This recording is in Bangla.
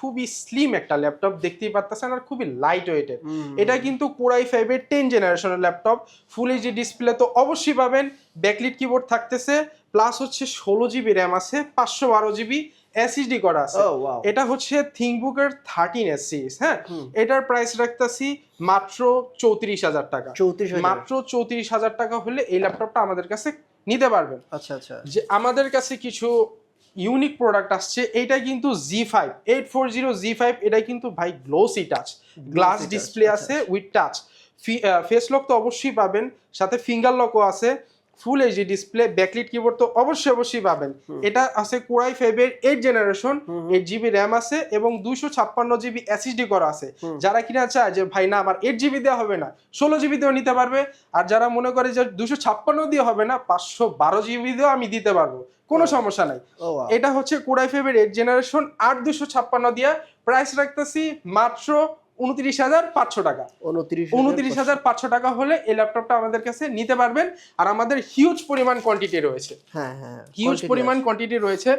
খুবই স্লিম একটা ল্যাপটপ, দেখতেই পাচ্ছেন, আর খুবই লাইট ওয়েটের। এটা কিন্তু Core i5 এর 10 জেনারেশনের ল্যাপটপ। ফুল এইচডি ডিসপ্লে তো অবশ্যই পাবেন, ব্যাকলিট কিবোর্ড থাকতেছে, প্লাস হচ্ছে 16 GB র্যাম আছে, 512 GB এসএসডি করা আছে। Oh, wow. এটা হচ্ছে থিংকবুকের 13S সিরিজ। হ্যাঁ, এটার প্রাইস রাখতেছি মাত্র 34,000 টাকা। 34,000 মাত্র 34,000 টাকা হলে এই ল্যাপটপটা আমাদের কাছে নিতে পারবেন। আচ্ছা আচ্ছা। যে আমাদের কাছে কিছু ইউনিক প্রোডাক্ট আসছে, এটা কিন্তু Z5 840 Z5, এটা কিন্তু ভাই glossy touch, glass touch, display আচ্ছা। আছে উইথ টাচ, ফেস লক তো অবশ্যই পাবেন, সাথে ফিঙ্গার লকও আছে, full HD display, backlit keyboard তো অবশ্যই পাবেন। এটা আছে Core i5 এর 8 জেনারেশন, 8 GB র্যাম আছে এবং 256 GB এসএসডি করা আছে। যারা কিনা চায় যে ভাই না আমার 8 GB দেওয়া হবে না, 16 GB দিয়েও নিতে পারবে, আর যারা মনে করে যে 256 দিয়ে হবে না, 512 GB দিয়েও আমি দিতে পারবো, কোনো সমস্যা নাই। Oh, wow. এটা হচ্ছে Core i5 এর 8 জেনারেশন, 8256 দিয়া প্রাইস রাখতেছি মাত্র 29,500 টাকা। 29,500 টাকা হলে এই ল্যাপটপটা আমাদের কাছে নিতে পারবেন। আর আমাদের হিউজ পরিমাণ কোয়ান্টিটি রয়েছে, হ্যাঁ হ্যাঁ, হিউজ পরিমাণ কোয়ান্টিটি রয়েছে।